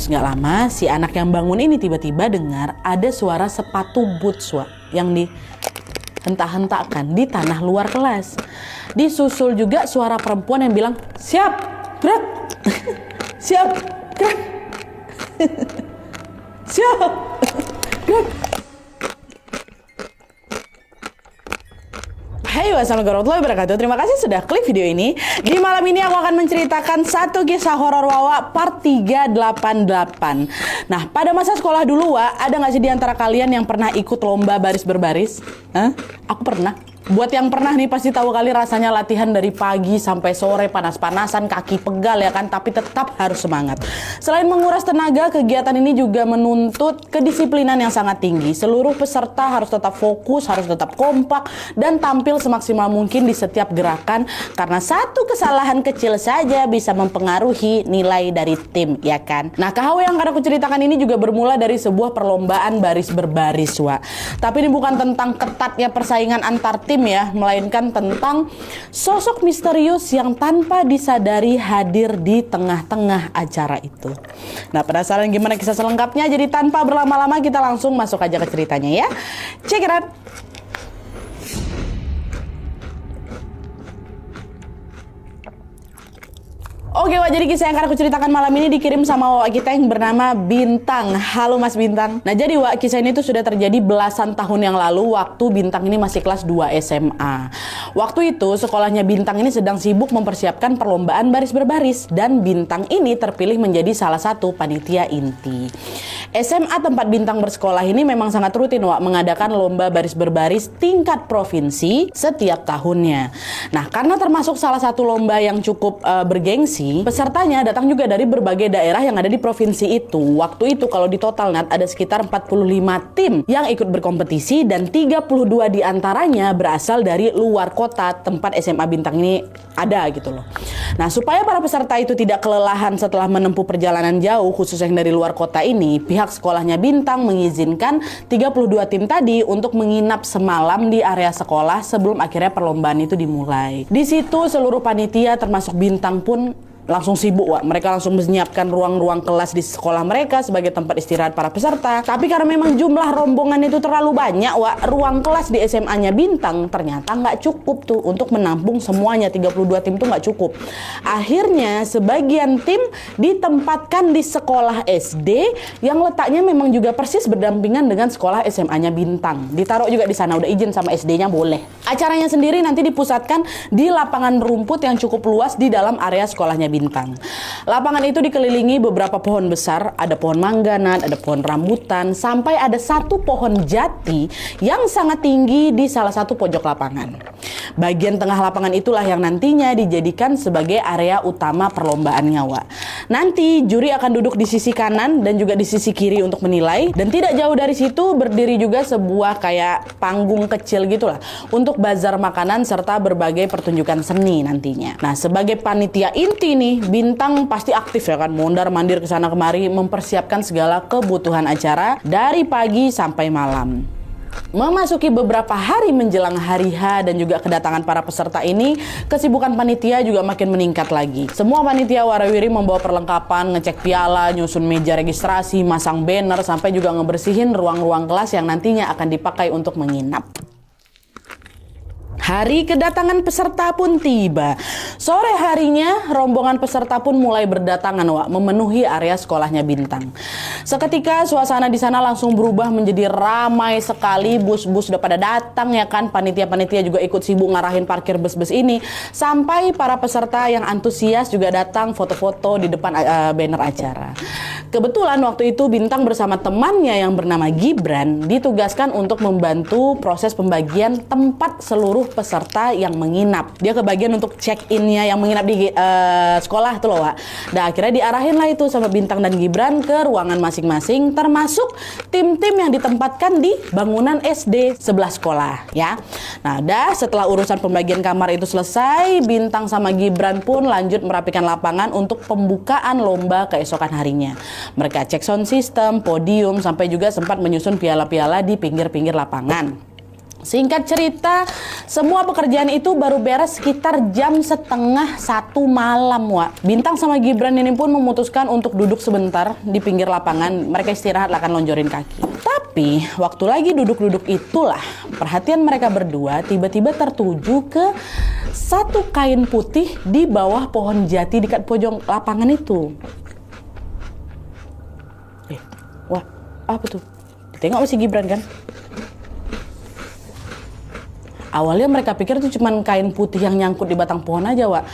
Terus nggak lama si anak yang bangun ini tiba-tiba dengar ada suara sepatu boots yang dihentak-hentakkan di tanah luar kelas. Disusul juga suara perempuan yang bilang, "Siap, gerak." "Siap, gerak." "Siap, gerak." Hai, wassalamualaikum warahmatullahi wabarakatuh. Terima kasih sudah klik video ini. Di malam ini aku akan menceritakan satu kisah horor Wawa part 388. Nah, pada masa sekolah dulu, ada nggak sih di antara kalian yang pernah ikut lomba baris berbaris? Aku pernah. Buat yang pernah nih pasti tahu kali rasanya latihan dari pagi sampai sore, panas-panasan, kaki pegal ya kan, tapi tetap harus semangat. Selain menguras tenaga, kegiatan ini juga menuntut kedisiplinan yang sangat tinggi. Seluruh peserta harus tetap fokus, harus tetap kompak, dan tampil semaksimal mungkin di setiap gerakan, karena satu kesalahan kecil saja bisa mempengaruhi nilai dari tim, ya kan? Nah, KHW yang akan aku ceritakan ini juga bermula dari sebuah perlombaan baris berbaris, Tapi ini bukan tentang ketatnya persaingan antar tim ya, melainkan tentang sosok misterius yang tanpa disadari hadir di tengah-tengah acara itu. Nah, penasaran gimana kisah selengkapnya? Jadi tanpa berlama-lama kita langsung masuk aja ke ceritanya ya. Check it out. Oke, jadi kisah yang akan aku ceritakan malam ini dikirim sama Wak kita yang bernama Bintang. Halo Mas Bintang. Nah, jadi Wak, kisah ini tuh sudah terjadi belasan tahun yang lalu waktu Bintang ini masih kelas 2 SMA. Waktu itu sekolahnya Bintang ini sedang sibuk mempersiapkan perlombaan baris berbaris, dan Bintang ini terpilih menjadi salah satu panitia inti. SMA tempat Bintang bersekolah ini memang sangat rutin Wak mengadakan lomba baris berbaris tingkat provinsi setiap tahunnya. Nah, karena termasuk salah satu lomba yang cukup bergengsi, pesertanya datang juga dari berbagai daerah yang ada di provinsi itu. Waktu itu kalau di total Nat ada sekitar 45 tim yang ikut berkompetisi, dan 32 diantaranya berasal dari luar kota tempat SMA Bintang ini ada gitu loh. Nah, supaya para peserta itu tidak kelelahan setelah menempuh perjalanan jauh, khusus yang dari luar kota ini, pihak sekolahnya Bintang mengizinkan 32 tim tadi untuk menginap semalam di area sekolah sebelum akhirnya perlombaan itu dimulai. Di situ seluruh panitia termasuk Bintang pun langsung sibuk, Mereka langsung menyiapkan ruang-ruang kelas di sekolah mereka sebagai tempat istirahat para peserta. Tapi karena memang jumlah rombongan itu terlalu banyak, ruang kelas di SMA-nya Bintang ternyata nggak cukup tuh untuk menampung semuanya. 32 tim tuh nggak cukup. Akhirnya sebagian tim ditempatkan di sekolah SD yang letaknya memang juga persis berdampingan dengan sekolah SMA-nya Bintang. Ditaruh juga di sana, udah izin sama SD-nya boleh. Acaranya sendiri nanti dipusatkan di lapangan rumput yang cukup luas di dalam area sekolahnya Bintang. Lapangan itu dikelilingi beberapa pohon besar, ada pohon mangga, ada pohon rambutan, sampai ada satu pohon jati yang sangat tinggi di salah satu pojok lapangan. Bagian tengah lapangan itulah yang nantinya dijadikan sebagai area utama perlombaannya, Nanti juri akan duduk di sisi kanan dan juga di sisi kiri untuk menilai, dan tidak jauh dari situ berdiri juga sebuah kayak panggung kecil gitulah untuk bazar makanan serta berbagai pertunjukan seni nantinya. Nah, sebagai panitia inti nih, Bintang pasti aktif ya kan, mondar-mandir ke sana kemari mempersiapkan segala kebutuhan acara dari pagi sampai malam. Memasuki beberapa hari menjelang hari H dan juga kedatangan para peserta ini, kesibukan panitia juga makin meningkat lagi. Semua panitia warawiri membawa perlengkapan, ngecek piala, nyusun meja registrasi, masang banner, sampai juga ngebersihin ruang-ruang kelas yang nantinya akan dipakai untuk menginap. Hari kedatangan peserta pun tiba. Sore harinya, rombongan peserta pun mulai berdatangan, memenuhi area sekolahnya Bintang. Seketika suasana di sana langsung berubah menjadi ramai sekali. Bus-bus udah pada datang ya kan. Panitia-panitia juga ikut sibuk ngarahin parkir bus-bus ini. Sampai para peserta yang antusias juga datang foto-foto di depan banner acara. Kebetulan waktu itu Bintang bersama temannya yang bernama Gibran ditugaskan untuk membantu proses pembagian tempat seluruh peserta yang menginap. Dia kebagian untuk check-in-nya yang menginap di sekolah tuh loh, Nah, akhirnya diarahin lah itu sama Bintang dan Gibran ke ruangan masing-masing, termasuk tim-tim yang ditempatkan di bangunan SD sebelah sekolah ya. Nah, setelah urusan pembagian kamar itu selesai, Bintang sama Gibran pun lanjut merapikan lapangan untuk pembukaan lomba keesokan harinya. Mereka cek sound system, podium, sampai juga sempat menyusun piala-piala di pinggir-pinggir lapangan. Singkat cerita, semua pekerjaan itu baru beres sekitar jam setengah 1 malam, Wak. Bintang sama Gibran ini pun memutuskan untuk duduk sebentar di pinggir lapangan. Mereka istirahat lah kan, lonjorin kaki. Tapi, waktu lagi duduk-duduk itulah, perhatian mereka berdua tiba-tiba tertuju ke satu kain putih di bawah pohon jati dekat pojok lapangan itu. Wah, apa tuh? Ditengok masih Gibran kan? Awalnya mereka pikir itu cuma kain putih yang nyangkut di batang pohon aja, Wak.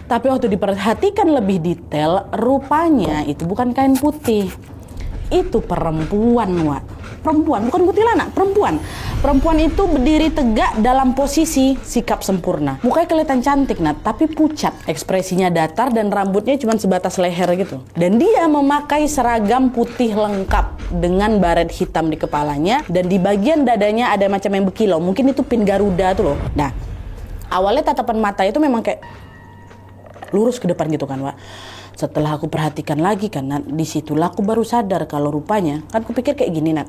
Tapi waktu diperhatikan lebih detail, rupanya itu bukan kain putih. Itu perempuan, Wak. Perempuan, bukan kuntilanak, perempuan. Perempuan itu berdiri tegak dalam posisi sikap sempurna. Mukanya kelihatan cantik, Nat, tapi pucat. Ekspresinya datar dan rambutnya cuma sebatas leher gitu. Dan dia memakai seragam putih lengkap dengan baret hitam di kepalanya. Dan di bagian dadanya ada macam yang berkilau. Mungkin itu pin Garuda tuh loh. Nah, awalnya tatapan mata itu memang kayak lurus ke depan gitu kan, Wak. Setelah aku perhatikan lagi kan, Nat, disitulah aku baru sadar kalau rupanya, kan aku pikir kayak gini, Nat.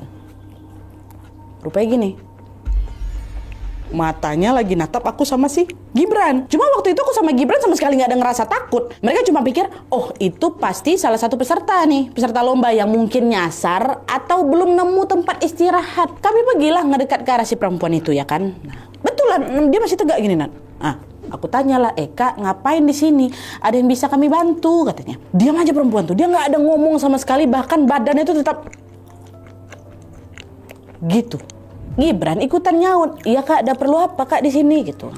Rupanya gini, matanya lagi natap aku sama si Gibran. Cuma waktu itu aku sama Gibran sama sekali nggak ada ngerasa takut. Mereka cuma pikir, oh itu pasti salah satu peserta nih, peserta lomba yang mungkin nyasar atau belum nemu tempat istirahat. Kami pergilah ngedekat ke arah si perempuan itu ya kan. Nah, betulan dia masih tegak gini, Nat. Aku tanyalah, Kak, ngapain di sini? Ada yang bisa kami bantu? Katanya. Diam aja perempuan tuh, dia nggak ada ngomong sama sekali, bahkan badannya itu tetap gitu. Gibran ikutan nyaut, iya Kak, ada perlu apa Kak di sini gitu.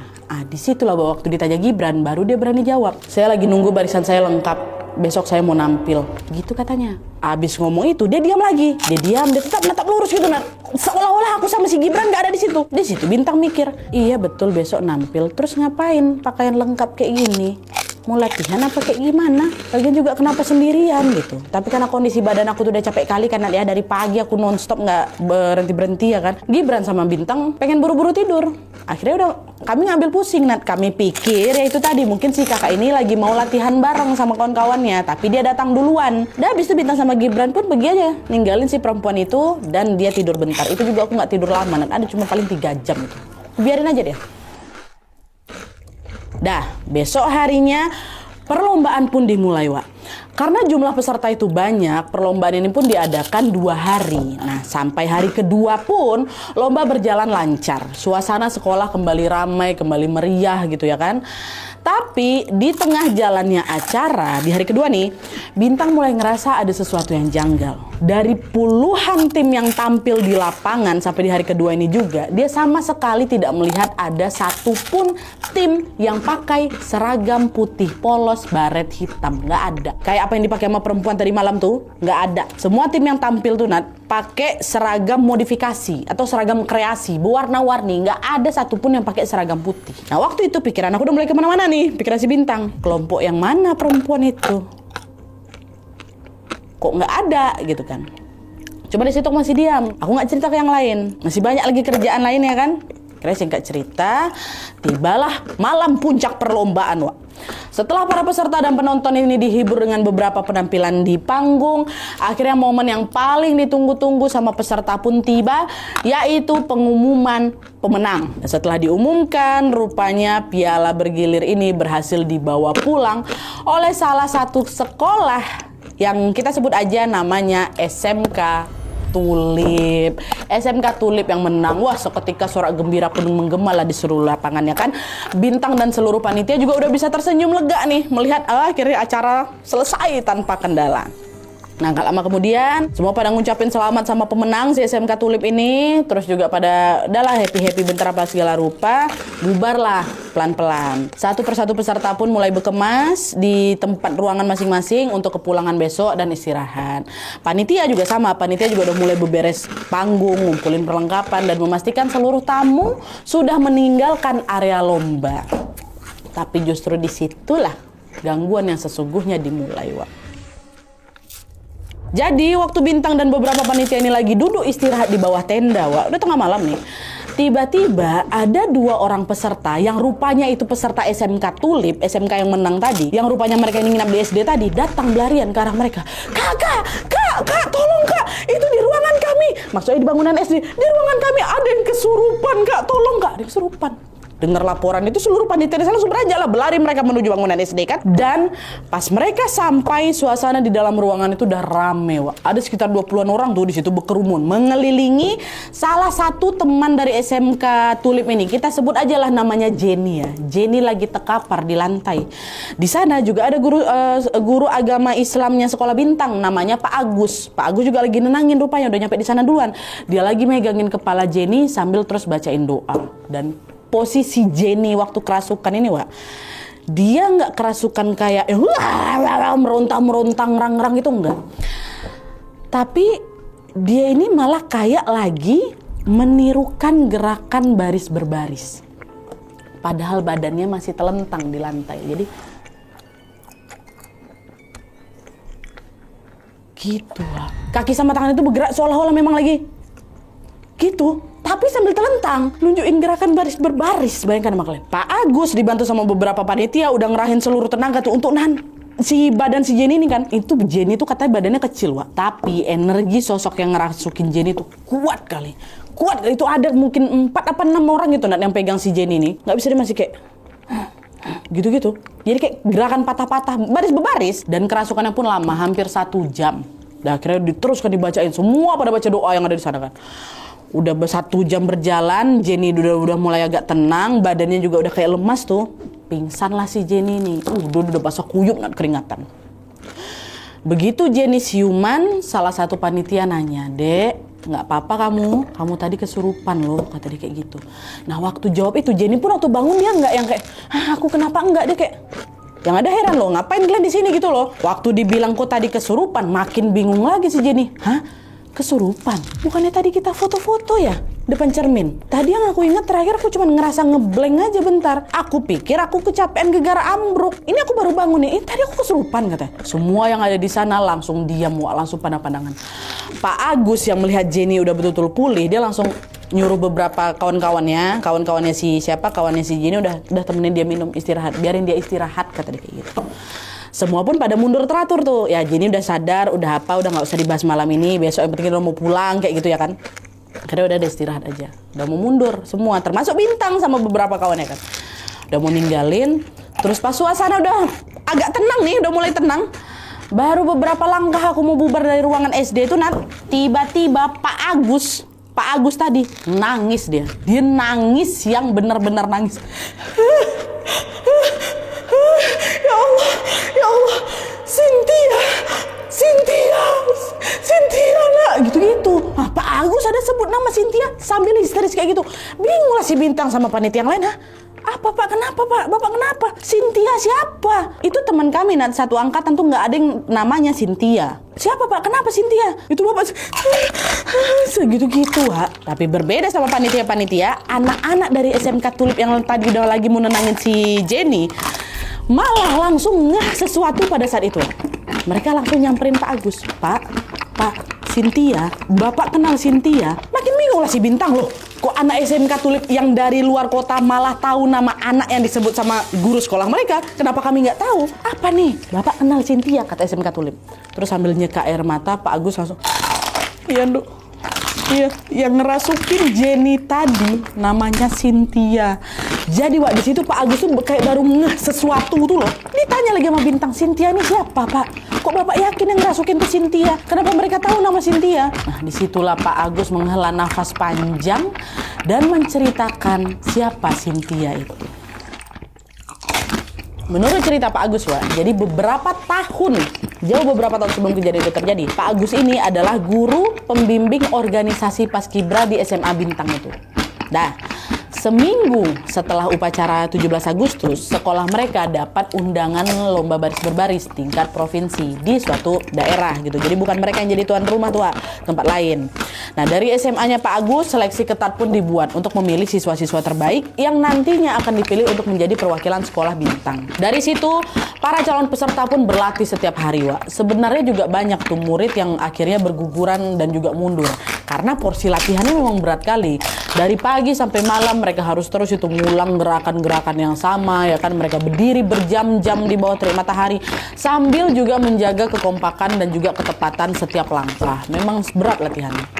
Disitulah waktu ditanya Gibran, baru dia berani jawab. Saya lagi nunggu barisan saya lengkap, besok saya mau nampil, gitu katanya. Abis ngomong itu, dia diam lagi. Dia diam, dia tetap natap lurus gitu, Nat. Seolah-olah aku sama si Gibran nggak ada di situ. Di situ Bintang mikir, iya betul besok nampil. Terus ngapain pakaian lengkap kayak gini? Mau latihan apa kayak gimana? Lagian juga kenapa sendirian gitu. Tapi karena kondisi badan aku tuh udah capek kali karena ya dari pagi aku nonstop nggak berhenti-berhenti ya kan. Gibran sama Bintang pengen buru-buru tidur. Akhirnya udah kami ngambil pusing, Nat. Kami pikir ya itu tadi mungkin si kakak ini lagi mau latihan bareng sama kawan-kawannya, tapi dia datang duluan. Dan habis itu Bintang sama Gibran pun pergi aja ninggalin si perempuan itu dan dia tidur bentar. Itu juga aku nggak tidur lama, Nat. Ada cuma paling 3 jam itu. Biarin aja deh. Dah, besok harinya perlombaan pun dimulai, Wak. Karena jumlah peserta itu banyak, perlombaan ini pun diadakan 2 hari. Nah, sampai hari kedua pun lomba berjalan lancar. Suasana sekolah kembali ramai, kembali meriah gitu ya kan. Tapi di tengah jalannya acara, di hari kedua nih, Bintang mulai ngerasa ada sesuatu yang janggal. Dari puluhan tim yang tampil di lapangan sampai di hari kedua ini juga, dia sama sekali tidak melihat ada satupun tim yang pakai seragam putih polos baret hitam. Nggak ada. Kayak apa yang dipakai sama perempuan tadi malam tuh, nggak ada. Semua tim yang tampil tuh, Nat, pakai seragam modifikasi atau seragam kreasi, berwarna-warni. Nggak ada satupun yang pakai seragam putih. Nah, waktu itu pikiran aku udah mulai kemana-mana nih, pikiran si Bintang. Kelompok yang mana perempuan itu? Kok nggak ada gitu kan? Coba di situ aku masih diam. Aku nggak cerita ke yang lain. Masih banyak lagi kerjaan lain ya kan? Kira singkat cerita, tibalah malam puncak perlombaan, Wak. Setelah para peserta dan penonton ini dihibur dengan beberapa penampilan di panggung, akhirnya momen yang paling ditunggu-tunggu sama peserta pun tiba, yaitu pengumuman pemenang. Dan setelah diumumkan, rupanya piala bergilir ini berhasil dibawa pulang oleh salah satu sekolah yang kita sebut aja namanya SMK Tulip. SMK Tulip yang menang. Wah, seketika sorak gembira pun menggema lah di seluruh lapangannya kan. Bintang dan seluruh panitia juga udah bisa tersenyum lega nih melihat akhirnya acara selesai tanpa kendala. Nah, gak lama kemudian semua pada ngucapin selamat sama pemenang si SMK Tulip ini. Terus juga pada udahlah happy-happy bentar apa segala rupa. Bubarlah pelan-pelan. Satu persatu peserta pun mulai berkemas di tempat ruangan masing-masing untuk kepulangan besok dan istirahat. Panitia juga sama. Panitia juga udah mulai beberes panggung, ngumpulin perlengkapan dan memastikan seluruh tamu sudah meninggalkan area lomba. Tapi justru disitulah gangguan yang sesungguhnya dimulai, Wak. Jadi waktu Bintang dan beberapa panitia ini lagi duduk istirahat di bawah tenda, Wak, udah tengah malam nih. Tiba-tiba ada 2 orang peserta yang rupanya itu peserta SMK Tulip, SMK yang menang tadi, yang rupanya mereka ini nginap di SD tadi, datang berlarian ke arah mereka. Kak, tolong Kak, itu di ruangan kamu kami, maksudnya di bangunan SD, di ruangan kami ada yang kesurupan Kak, tolong Kak, ada yang kesurupan. Dengar laporan itu seluruh panitia langsung beranjak lah, berlari mereka menuju bangunan SD kan. Dan pas mereka sampai, suasana di dalam ruangan itu udah rame, Wak. Ada sekitar 20-an orang tuh di situ berkerumun mengelilingi salah satu teman dari SMK Tulip ini. Kita sebut aja lah namanya Jenny ya. Jenny lagi terkapar di lantai. Di sana juga ada guru agama Islamnya sekolah Bintang namanya Pak Agus. Pak Agus juga lagi nenangin rupanya, udah nyampe di sana duluan. Dia lagi megangin kepala Jenny sambil terus bacain doa. Dan posisi Jenny waktu kerasukan ini, Wak, dia nggak kerasukan kayak merontang-merontang, rang-rang itu enggak. Tapi dia ini malah kayak lagi menirukan gerakan baris berbaris. Padahal badannya masih telentang di lantai. Jadi gitu, Wak. Kaki sama tangan itu bergerak seolah-olah memang lagi gitu. Tapi sambil telentang, nunjukin gerakan baris berbaris. Bayangkan sama kalian. Pak Agus dibantu sama beberapa panitia udah ngerahin seluruh tenaga tuh untuk nahan si badan si Jenny ini kan. Itu Jenny tuh katanya badannya kecil, Wak. Tapi energi sosok yang ngerasukin Jenny tuh kuat kali. Kuat, itu ada mungkin 4 apa 6 orang gitu yang pegang si Jenny ini. Nggak bisa, dia masih kayak gitu-gitu. Jadi kayak gerakan patah-patah, baris berbaris. Dan kerasukannya pun lama, hampir 1 jam. Dan akhirnya diteruskan dibacain. Semua pada baca doa yang ada di sana kan. Udah 1 jam berjalan, Jenny udah mulai agak tenang, badannya juga udah kayak lemas tuh. Pingsan lah si Jenny nih. Udah basah kuyup nggak keringatan. Begitu Jenny siuman, salah satu panitia nanya, "Dek, nggak apa-apa kamu tadi kesurupan loh," kata dia kayak gitu. Nah waktu jawab itu, Jenny pun waktu bangun dia nggak yang kayak, "Aku kenapa enggak?" Dia kayak, yang ada heran loh, ngapain kalian di sini gitu loh. Waktu dibilang kok tadi kesurupan, makin bingung lagi si Jenny. Kesurupan? Bukannya tadi kita foto-foto ya depan cermin? Tadi yang aku ingat terakhir aku cuma ngerasa ngeblank aja bentar. Aku pikir aku kecapean gara-gara ambruk. Ini aku baru bangun nih. Tadi aku kesurupan katanya. Semua yang ada di sana langsung diam, langsung pandang-pandangan. Pak Agus yang melihat Jenny udah betul-betul pulih, dia langsung nyuruh beberapa kawannya si Jenny udah temenin dia minum istirahat. Biarin dia istirahat kata dia kayak gitu. Semua pun pada mundur teratur tuh. Ya Jenny udah sadar, udah nggak usah dibahas malam ini. Besok yang penting udah mau pulang kayak gitu ya kan. Karena udah istirahat aja. Udah mau mundur semua, termasuk Bintang sama beberapa kawannya kan. Udah mau ninggalin. Terus pas suasana udah agak tenang nih, udah mulai tenang. Baru beberapa langkah aku mau bubar dari ruangan SD itu, tiba-tiba Pak Agus tadi nangis dia. Dia nangis yang benar-benar nangis. Ya Allah, Cynthia nak, gitu-gitu. Pak Agus ada sebut nama Cynthia sambil histeris kayak gitu. Bingung lah si Bintang sama panitia yang lain. Apa Pak? Kenapa Pak? Bapak kenapa? Cynthia siapa? Itu teman kami satu angkatan tuh nggak ada yang namanya Cynthia. Siapa Pak? Kenapa Cynthia? Itu Bapak segitu-gitu Pak. Tapi berbeda sama panitia-panitia, anak-anak dari SMK Tulip yang tadi udah lagi mau nenangin si Jenny, malah langsung sesuatu pada saat itu. Mereka langsung nyamperin Pak Agus. Pak, Cynthia, Bapak kenal Cynthia? Makin bingung lah si Bintang loh. Kok anak SMK Tulip yang dari luar kota malah tahu nama anak yang disebut sama guru sekolah mereka? Kenapa kami nggak tahu? Apa nih? Bapak kenal Cynthia, kata SMK Tulip. Terus sambil nyeka air mata, Pak Agus langsung, "Iya, Nduk. Iya, yang ngerasukin Jenny tadi namanya Cynthia." Jadi Wak, di situ Pak Agus tuh kayak baru sesuatu tuh loh. Ditanya lagi sama Bintang, "Cynthia ini siapa Pak? Kok Bapak yakin yang ngerasukin tuh Cynthia? Kenapa mereka tahu nama Cynthia?" Nah disitulah Pak Agus menghela nafas panjang dan menceritakan siapa Cynthia itu. Menurut cerita Pak Agus, Wak, jadi beberapa tahun sebelum kejadian itu terjadi, Pak Agus ini adalah guru pembimbing organisasi Paskibra di SMA Bintang itu. Nah, seminggu setelah upacara 17 Agustus, sekolah mereka dapat undangan lomba baris berbaris tingkat provinsi di suatu daerah gitu. Jadi bukan mereka yang jadi tuan rumah tuh, tempat lain. Nah, dari SMA-nya Pak Agus, seleksi ketat pun dibuat untuk memilih siswa-siswa terbaik yang nantinya akan dipilih untuk menjadi perwakilan sekolah Bintang. Dari situ, para calon peserta pun berlatih setiap hari, Wak. Sebenarnya juga banyak tuh murid yang akhirnya berguguran dan juga mundur. Karena porsi latihannya memang berat kali. Dari pagi sampai malam mereka harus terus itu ngulang gerakan-gerakan yang sama, ya kan. Mereka berdiri berjam-jam di bawah terik matahari sambil juga menjaga kekompakan dan juga ketepatan setiap langkah. Memang berat latihannya.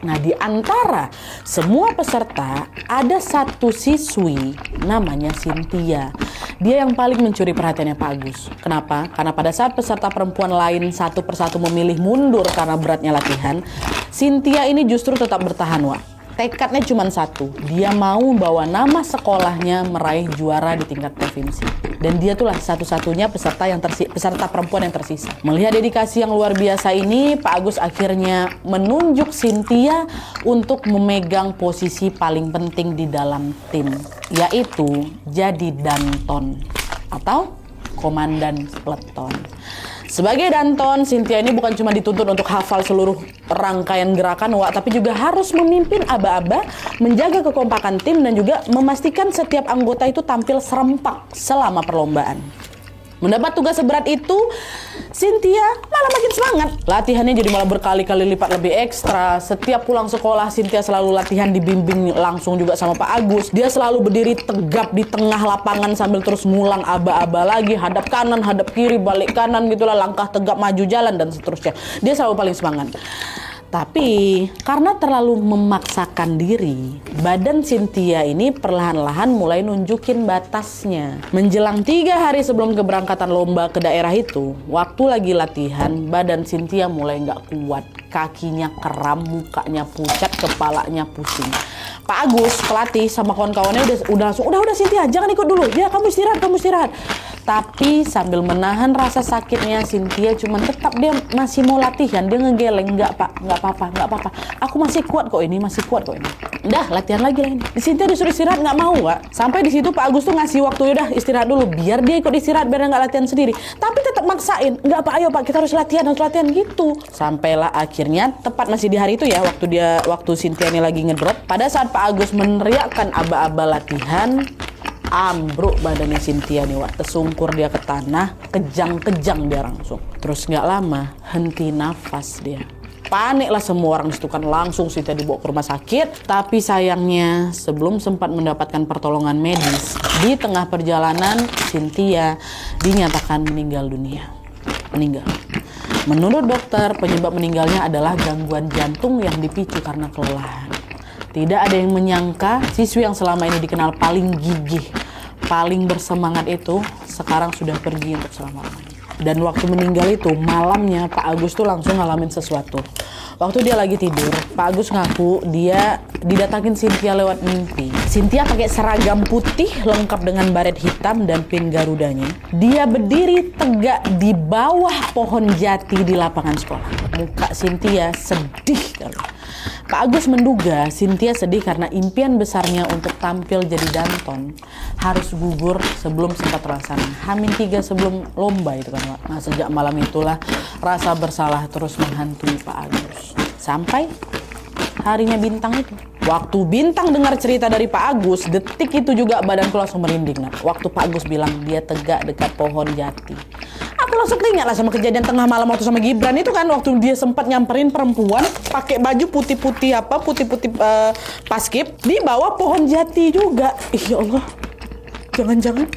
Nah, di antara semua peserta ada satu siswi namanya Cynthia. Dia yang paling mencuri perhatiannya Pak Agus. Kenapa? Karena pada saat peserta perempuan lain satu persatu memilih mundur karena beratnya latihan, Cynthia ini justru tetap bertahan, Wak. Tekadnya cuma satu, dia mau bawa nama sekolahnya meraih juara di tingkat provinsi. Dan dia tuh lah satu-satunya peserta perempuan yang tersisa. Melihat dedikasi yang luar biasa ini, Pak Agus akhirnya menunjuk Cynthia untuk memegang posisi paling penting di dalam tim, yaitu jadi danton atau komandan peleton. Sebagai danton, Cynthia ini bukan cuma dituntut untuk hafal seluruh rangkaian gerakan, Wak, tapi juga harus memimpin aba-aba, menjaga kekompakan tim, dan juga memastikan setiap anggota itu tampil serempak selama perlombaan. Mendapat tugas seberat itu, Cynthia malah makin semangat. Latihannya jadi malah berkali-kali lipat lebih ekstra. Setiap pulang sekolah, Cynthia selalu latihan dibimbing langsung juga sama Pak Agus. Dia selalu berdiri tegap di tengah lapangan sambil terus ngulang aba-aba lagi. Hadap kanan, hadap kiri, balik kanan gitulah. Langkah tegap, maju jalan, dan seterusnya. Dia selalu paling semangat. Tapi karena terlalu memaksakan diri, badan Cynthia ini perlahan-lahan mulai nunjukin batasnya. Menjelang 3 hari sebelum keberangkatan lomba ke daerah itu, waktu lagi latihan, badan Cynthia mulai nggak kuat. Kakinya kram, mukanya pucat, kepalanya pusing. Pak Agus, pelatih sama kawan-kawannya udah Cynthia, jangan ikut dulu. Ya, kamu istirahat. Tapi sambil menahan rasa sakitnya, Cynthia cuman tetap dia masih mau latihan. Dia ngegeleng, nggak apa-apa. Aku masih kuat kok ini. Udah, latihan lagi lah ini. Cynthia disuruh istirahat, nggak mau, Wak. Sampai di situ Pak Agus tuh ngasih waktu, udah istirahat dulu. Biar dia ikut istirahat, biar dia nggak latihan sendiri. Tapi tetap maksain, nggak Pak, ayo Pak, kita harus latihan gitu. Sampailah akhirnya, tepat masih di hari itu ya, waktu Cynthia ini lagi ngedrop. Pada saat Pak Agus meneriakkan aba-aba latihan, ambruk badannya Cynthia nih, Wak. Tersungkur dia ke tanah, kejang-kejang dia langsung. Terus nggak lama, henti nafas dia. Panik lah semua orang di situ kan, langsung Cynthia dibawa ke rumah sakit. Tapi sayangnya sebelum sempat mendapatkan pertolongan medis, di tengah perjalanan Cynthia dinyatakan meninggal dunia. Menurut dokter, penyebab meninggalnya adalah gangguan jantung yang dipicu karena kelelahan. Tidak ada yang menyangka siswi yang selama ini dikenal paling gigih, paling bersemangat itu sekarang sudah pergi untuk selama-lamanya. Dan waktu meninggal itu, malamnya Pak Agus tuh langsung ngalamin sesuatu. Waktu dia lagi tidur, Pak Agus ngaku dia didatangin Cynthia lewat mimpi. Cynthia pakai seragam putih lengkap dengan baret hitam dan pin garudanya. Dia berdiri tegak di bawah pohon jati di lapangan sekolah. Muka Cynthia sedih kali. Pak Agus menduga Cynthia sedih karena impian besarnya untuk tampil jadi danton harus gugur sebelum sempat terlaksana. H-3 sebelum lomba itu kan, Pak. Nah, sejak malam itulah rasa bersalah terus menghantui Pak Agus. Sampai harinya Bintang itu. Waktu Bintang dengar cerita dari Pak Agus, detik itu juga badanku langsung merinding. Nah, waktu Pak Agus bilang dia tegak dekat pohon jati. Aku langsung teringat lah sama kejadian tengah malam waktu sama Gibran itu kan, waktu dia sempat nyamperin perempuan pakai baju putih-putih paskib di bawah pohon jati juga. Ya Allah, jangan-jangan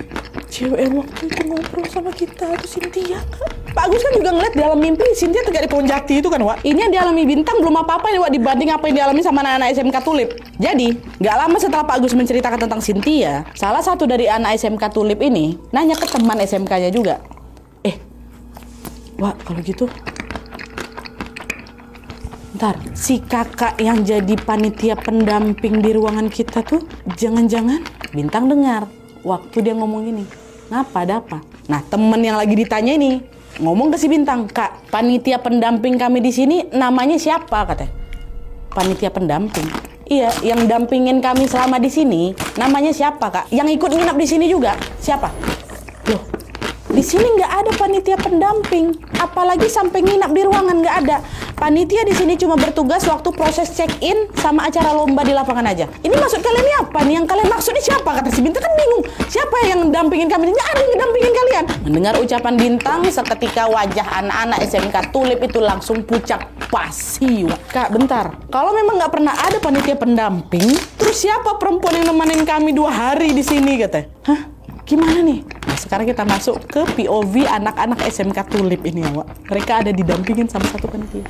cewek yang waktu itu ngobrol sama kita itu Cynthia. Pak Agus kan juga ngeliat di dalam mimpi Cynthia tegak di pohon jati itu kan, Wak. Ini yang dialami Bintang belum apa-apa ya, Wak, dibanding apa yang dialami sama anak-anak SMK Tulip. Jadi, gak lama setelah Pak Agus menceritakan tentang Cynthia, salah satu dari anak SMK Tulip ini nanya ke teman SMK-nya juga. Wak, kalau gitu ntar si kakak yang jadi panitia pendamping di ruangan kita tuh jangan-jangan. Bintang dengar waktu dia ngomong gini. Ngapa, ada apa? Nah, temen yang lagi ditanya ini ngomong ke si Bintang, Kak, panitia pendamping kami di sini namanya siapa, katanya. Panitia pendamping? Iya, yang dampingin kami selama di sini namanya siapa, Kak? Yang ikut nginap di sini juga siapa? Loh, di sini nggak ada panitia pendamping, apalagi sampai nginap di ruangan, nggak ada. Panitia di sini cuma bertugas waktu proses check-in sama acara lomba di lapangan aja. Ini maksud kalian ini apa nih? Yang kalian maksud ini siapa? Kata si Bintang kan bingung. Siapa yang dampingin kami? Nggak ada yang dampingin kalian. Mendengar ucapan Bintang, seketika wajah anak-anak SMK Tulip itu langsung pucat pasi. Kak, bentar. Kalau memang nggak pernah ada panitia pendamping, terus siapa perempuan yang nemenin kami 2 hari di sini, katanya? Hah? Gimana nih? Nah, sekarang kita masuk ke POV anak-anak SMK Tulip ini ya, Wak. Mereka ada didampingin sama satu panitia.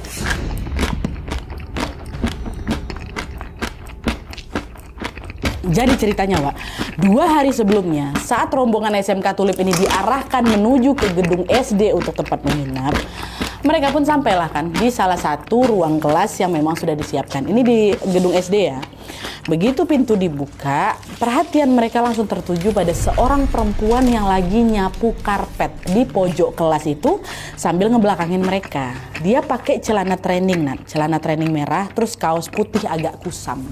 Jadi ceritanya, Wak, 2 hari sebelumnya, saat rombongan SMK Tulip ini diarahkan menuju ke gedung SD untuk tempat menginap, mereka pun sampailah kan di salah satu ruang kelas yang memang sudah disiapkan. Ini di gedung SD ya. Begitu pintu dibuka, perhatian mereka langsung tertuju pada seorang perempuan yang lagi nyapu karpet di pojok kelas itu sambil ngebelakangin mereka. Dia pakai celana training merah, terus kaos putih agak kusam.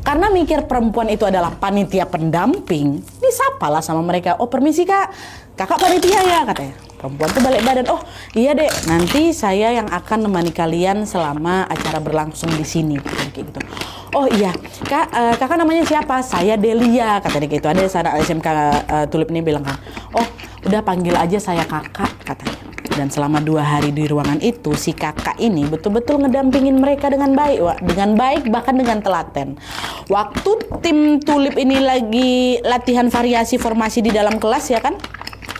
Karena mikir perempuan itu adalah panitia pendamping, disapalah sama mereka. "Oh, permisi Kak, Kakak panitia ya?" katanya. Perempuan tuh balik badan, "Oh iya Dek, nanti saya yang akan menemani kalian selama acara berlangsung di sini." Kayak gitu. "Oh iya, Kak, Kakak namanya siapa?" "Saya Delia," katanya gitu. Ada anak SMK Tulip ini bilang kan, "Oh udah panggil aja saya Kakak," katanya. Dan selama 2 hari di ruangan itu, si kakak ini betul-betul ngedampingin mereka dengan baik, Wak. Dengan baik, bahkan dengan telaten. Waktu tim Tulip ini lagi latihan variasi formasi di dalam kelas ya kan,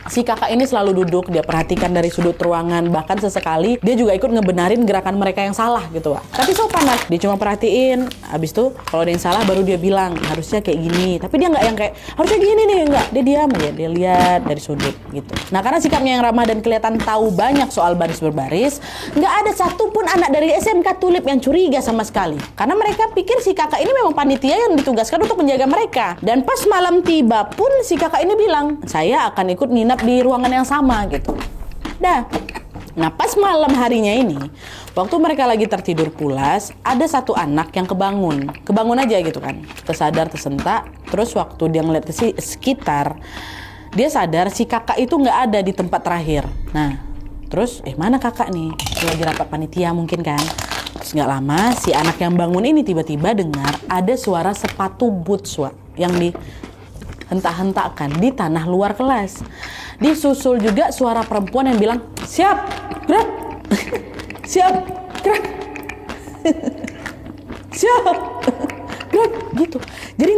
si kakak ini selalu duduk, dia perhatikan dari sudut ruangan, bahkan sesekali dia juga ikut ngebenarin gerakan mereka yang salah gitu, Wak. Tapi sopan, Wak. Dia cuma perhatiin, habis itu kalau ada yang salah baru dia bilang, harusnya kayak gini. Tapi dia nggak yang kayak, harusnya gini nih, nggak. Dia diam aja, dia lihat dari sudut gitu. Nah, karena sikapnya yang ramah dan kelihatan tahu banyak soal baris berbaris, nggak ada satupun anak dari SMK Tulip yang curiga sama sekali. Karena mereka pikir si kakak ini memang panitia yang ditugaskan untuk menjaga mereka. Dan pas malam tiba pun si kakak ini bilang, "Saya akan ikut nginap di ruangan yang sama," gitu. Nah pas malam harinya ini, waktu mereka lagi tertidur pulas, ada satu anak yang kebangun aja gitu kan, tersadar tersentak. Terus waktu dia ngeliat ke sekitar, dia sadar si kakak itu nggak ada di tempat terakhir. Nah terus mana kakak nih? Lagi rapat panitia mungkin kan. Terus nggak lama si anak yang bangun ini tiba-tiba dengar ada suara sepatu boots, Wak, yang hentak-hentakan di tanah luar kelas. Disusul juga suara perempuan yang bilang, "Siap, gerak." "Siap, gerak." "Siap, gerak," gitu. Jadi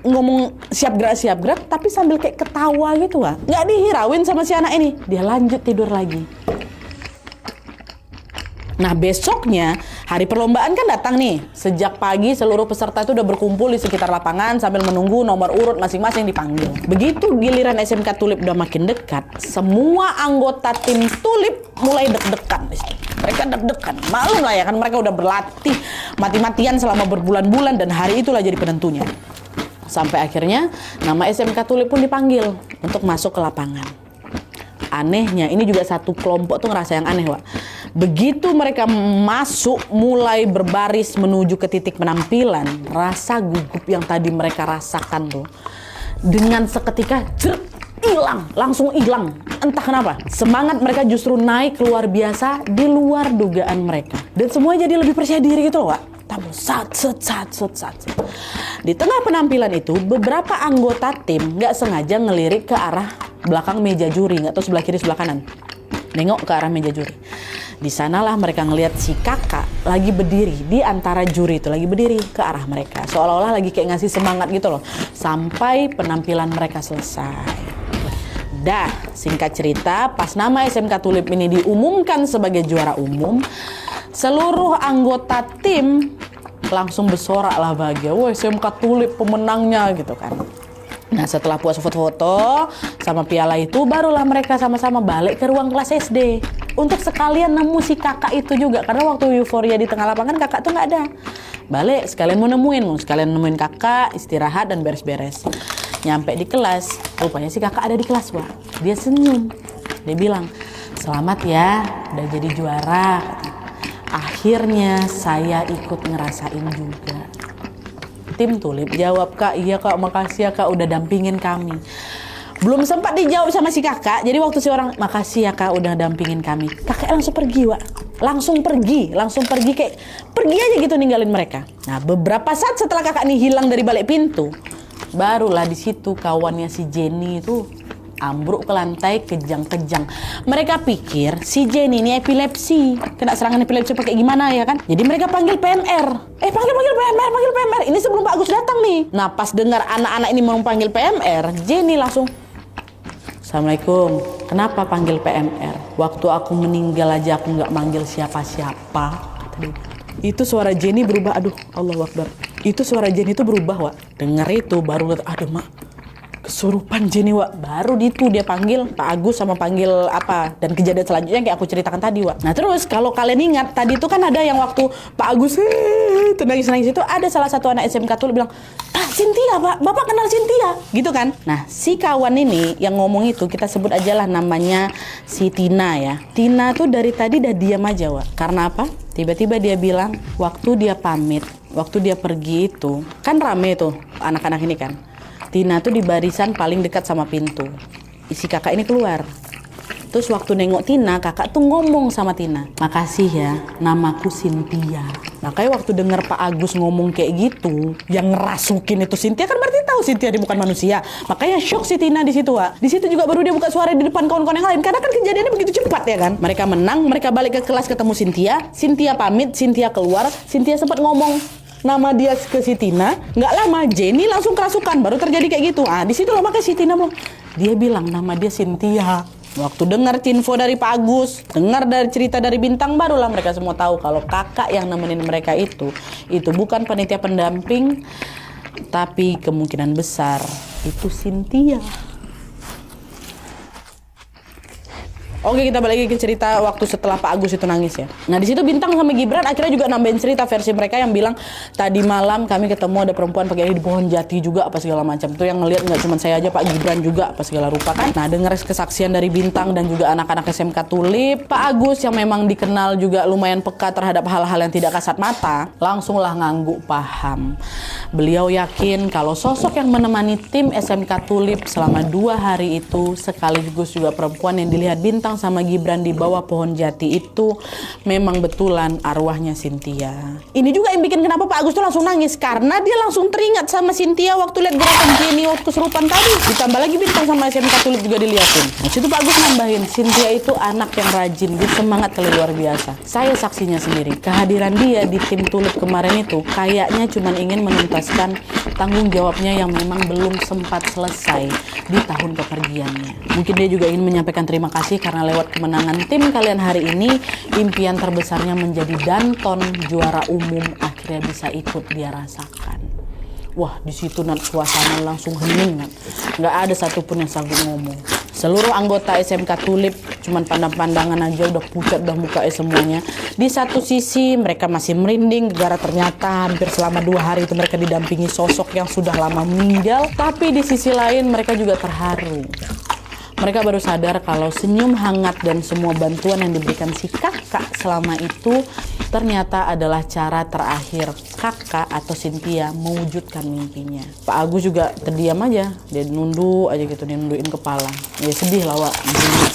ngomong siap gerak, tapi sambil kayak ketawa gitu, Wak. Nggak dihirauin sama si anak ini. Dia lanjut tidur lagi. Nah besoknya hari perlombaan kan datang nih. Sejak pagi seluruh peserta itu udah berkumpul di sekitar lapangan sambil menunggu nomor urut masing-masing dipanggil. Begitu giliran SMK Tulip udah makin dekat, semua anggota tim Tulip mulai deg-degan. Mereka deg-degan, malum lah ya kan, mereka udah berlatih mati-matian selama berbulan-bulan dan hari itulah jadi penentunya. Sampai akhirnya nama SMK Tulip pun dipanggil untuk masuk ke lapangan. Anehnya, ini juga satu kelompok tuh ngerasa yang aneh, Wak. Begitu mereka masuk, mulai berbaris menuju ke titik penampilan, rasa gugup yang tadi mereka rasakan tuh, dengan seketika langsung hilang. Entah kenapa, semangat mereka justru naik luar biasa, di luar dugaan mereka. Dan semuanya jadi lebih percaya diri gitu loh, Wak. Sat. Di tengah penampilan itu, beberapa anggota tim nggak sengaja ngelirik ke arah belakang meja juri, nggak tahu sebelah kiri sebelah kanan, nengok ke arah meja juri. Di sanalah mereka ngelihat si kakak lagi berdiri di antara juri itu, lagi berdiri ke arah mereka, seolah-olah lagi kayak ngasih semangat gitu loh, sampai penampilan mereka selesai. Singkat cerita, pas nama SMK Tulip ini diumumkan sebagai juara umum, seluruh anggota tim langsung bersorak lah bahagia. "Wah, SMK Tulip pemenangnya," gitu kan. Nah setelah puas foto-foto sama piala itu, barulah mereka sama-sama balik ke ruang kelas SD untuk sekalian nemu si kakak itu juga. Karena waktu euforia di tengah lapangan kakak tuh nggak ada. Balik sekalian mau nemuin kakak, istirahat dan beres-beres. Nyampe di kelas, rupanya si kakak ada di kelas, Wak. Dia senyum, dia bilang, "Selamat ya, udah jadi juara. Akhirnya saya ikut ngerasain juga." Tim Tulip jawab, "Kak, iya Kak, makasih ya Kak udah dampingin kami." Belum sempat dijawab sama si kakak, jadi waktu si orang, "Makasih ya Kak udah dampingin kami," kakak langsung pergi, Wak. Langsung pergi kayak pergi aja gitu ninggalin mereka. Nah beberapa saat setelah kakak ini hilang dari balik pintu, barulah di situ kawannya si Jenny itu ambruk ke lantai kejang-kejang. Mereka pikir si Jenny ini epilepsi, kena serangan epilepsi pakai gimana ya kan? Jadi mereka panggil PMR. Panggil PMR. Ini sebelum Pak Agus datang nih. Nah pas dengar anak-anak ini mau panggil PMR, Jenny langsung, "Assalamualaikum, kenapa panggil PMR? Waktu aku meninggal aja aku nggak manggil siapa-siapa." Itu suara Jenny berubah, aduh Allahu Akbar. Itu suara Jenny itu berubah, Wak. Dengar itu baru lihat, aduh mak, kesurupan Jenny, Wak. Baru itu dia panggil Pak Agus sama panggil apa, dan kejadian selanjutnya kayak aku ceritakan tadi, Wak. Nah terus kalau kalian ingat tadi itu kan ada yang waktu Pak Agus itu nangis-nangis itu, ada salah satu anak SMK tuh bilang, Cynthia Pak, Bapak kenal Cynthia gitu kan. Nah si kawan ini yang ngomong itu, kita sebut aja lah namanya si Tina ya. Tina tuh dari tadi udah diam aja, Wak. Karena apa? Tiba-tiba dia bilang waktu dia pamit, waktu dia pergi itu kan rame tuh anak-anak ini kan. Tina tuh di barisan paling dekat sama pintu. Si kakak ini keluar. Terus waktu nengok Tina, kakak tuh ngomong sama Tina, makasih ya, namaku Cynthia. Makanya waktu denger Pak Agus ngomong kayak gitu, yang ngerasukin itu Cynthia, kan berarti tahu Cynthia dia bukan manusia. Makanya shock si Tina di situ, Wak. Di situ juga baru dia buka suara di depan kawan-kawan yang lain, karena kan kejadiannya begitu cepat ya kan. Mereka menang, mereka balik ke kelas ketemu Cynthia, Cynthia pamit, Cynthia keluar, Cynthia sempat ngomong nama dia ke si Tina, nggak lama Jenny langsung kerasukan, baru terjadi kayak gitu. Ah di situ loh makanya si Tina dia bilang nama dia Cynthia. Waktu dengar info dari Pak Agus, dengar dari cerita dari Bintang, barulah mereka semua tahu kalau kakak yang nemenin mereka itu bukan panitia pendamping, tapi kemungkinan besar itu Cynthia. Oke, kita balik lagi ke cerita waktu setelah Pak Agus itu nangis ya. Nah di situ Bintang sama Gibran akhirnya juga nambahin cerita versi mereka yang bilang tadi malam kami ketemu ada perempuan pakai di pohon jati juga apa segala macam. Itu yang ngelihat nggak cuma saya aja, Pak Gibran juga apa segala rupa kan. Nah dengar kesaksian dari Bintang dan juga anak-anak SMK Tulip, Pak Agus yang memang dikenal juga lumayan peka terhadap hal-hal yang tidak kasat mata, langsunglah ngangguk paham. Beliau yakin kalau sosok yang menemani tim SMK Tulip selama 2 hari itu sekaligus juga perempuan yang dilihat Bintang sama Gibran di bawah pohon jati itu memang betulan arwahnya Cynthia. Ini juga yang bikin kenapa Pak Agus tuh langsung nangis, karena dia langsung teringat sama Cynthia waktu lihat gerakan Jenny waktu kesurupan tadi. Ditambah lagi Bintang sama SMK Tulip juga dilihatin. Nah situ Pak Agus nambahin, Cynthia itu anak yang rajin, dia semangat kali luar biasa. Saya saksinya sendiri, kehadiran dia di tim Tulip kemarin itu kayaknya cuma ingin menuntaskan tanggung jawabnya yang memang belum sempat selesai di tahun kepergiannya. Mungkin dia juga ingin menyampaikan terima kasih karena lewat kemenangan tim kalian hari ini, impian terbesarnya menjadi Danton juara umum akhirnya bisa ikut dia rasakan. Wah, di situ suasana langsung hening, nggak ada satupun yang sanggup ngomong. Seluruh anggota SMK Tulip cuman pandang-pandangan aja udah pucat udah mukanya semuanya. Di satu sisi mereka masih merinding karena ternyata hampir selama 2 hari itu mereka didampingi sosok yang sudah lama meninggal. Tapi di sisi lain mereka juga terharu. Mereka baru sadar kalau senyum hangat dan semua bantuan yang diberikan si kakak selama itu ternyata adalah cara terakhir kakak atau Cynthia mewujudkan mimpinya. Pak Agus juga terdiam aja, dia nunduk aja gitu, dia nundukin kepala. Ya sedih lah, Wak,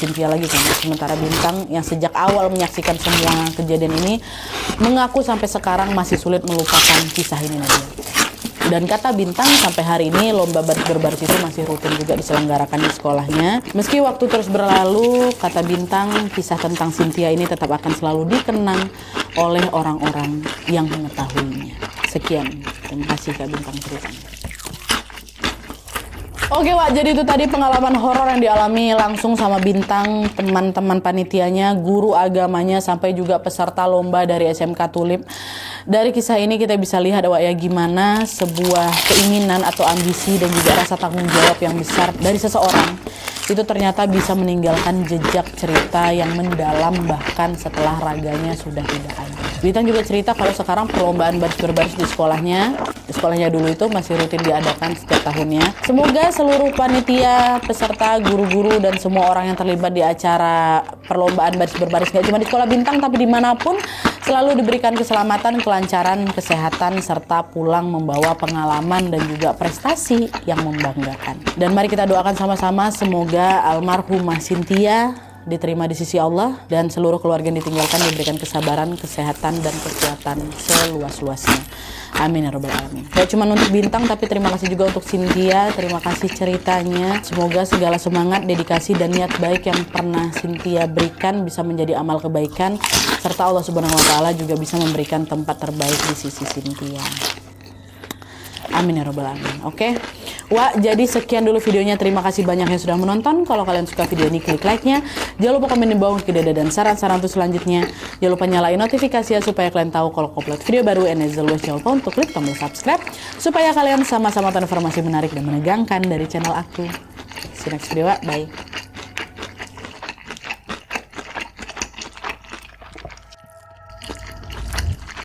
Cynthia lagi kan. Sementara Bintang yang sejak awal menyaksikan semua kejadian ini mengaku sampai sekarang masih sulit melupakan kisah ini Nadia. Dan kata Bintang sampai hari ini lomba baris berbaris itu masih rutin juga diselenggarakan di sekolahnya. Meski waktu terus berlalu, kata Bintang kisah tentang Cynthia ini tetap akan selalu dikenang oleh orang-orang yang mengetahuinya. Sekian, terima kasih Kak Bintang ceritanya. Oke Wak, jadi itu tadi pengalaman horor yang dialami langsung sama Bintang, teman-teman panitianya, guru agamanya, sampai juga peserta lomba dari SMK Tulip. Dari kisah ini kita bisa lihat Wak ya gimana sebuah keinginan atau ambisi dan juga rasa tanggung jawab yang besar dari seseorang itu ternyata bisa meninggalkan jejak cerita yang mendalam bahkan setelah raganya sudah tidak ada. Bintang juga cerita kalau sekarang perlombaan baris berbaris di sekolahnya dulu itu masih rutin diadakan setiap tahunnya. Semoga seluruh panitia, peserta, guru-guru dan semua orang yang terlibat di acara perlombaan baris berbaris gak cuma di sekolah Bintang tapi dimanapun selalu diberikan keselamatan, kelancaran, kesehatan, serta pulang membawa pengalaman dan juga prestasi yang membanggakan. Dan mari kita doakan sama-sama semoga almarhumah Cynthia diterima di sisi Allah dan seluruh keluarga yang ditinggalkan diberikan kesabaran, kesehatan, dan kekuatan seluas-luasnya. Amin ya rabbal alamin. Gak cuma untuk Bintang tapi terima kasih juga untuk Cynthia, terima kasih ceritanya. Semoga segala semangat, dedikasi, dan niat baik yang pernah Cynthia berikan bisa menjadi amal kebaikan, serta Allah Subhanahu wa Ta'ala juga bisa memberikan tempat terbaik di sisi Cynthia. Amin ya rabbal alamin. Oke. Wah, jadi sekian dulu videonya. Terima kasih banyak yang sudah menonton. Kalau kalian suka video ini, klik like-nya. Jangan lupa komen di bawah untuk ide dan saran-saran untuk selanjutnya. Jangan lupa nyalain notifikasi ya, supaya kalian tahu kalau aku upload video baru. And as always, jangan lupa untuk klik tombol subscribe supaya kalian sama-sama tahu informasi menarik dan menegangkan dari channel aku. See you next video, bye.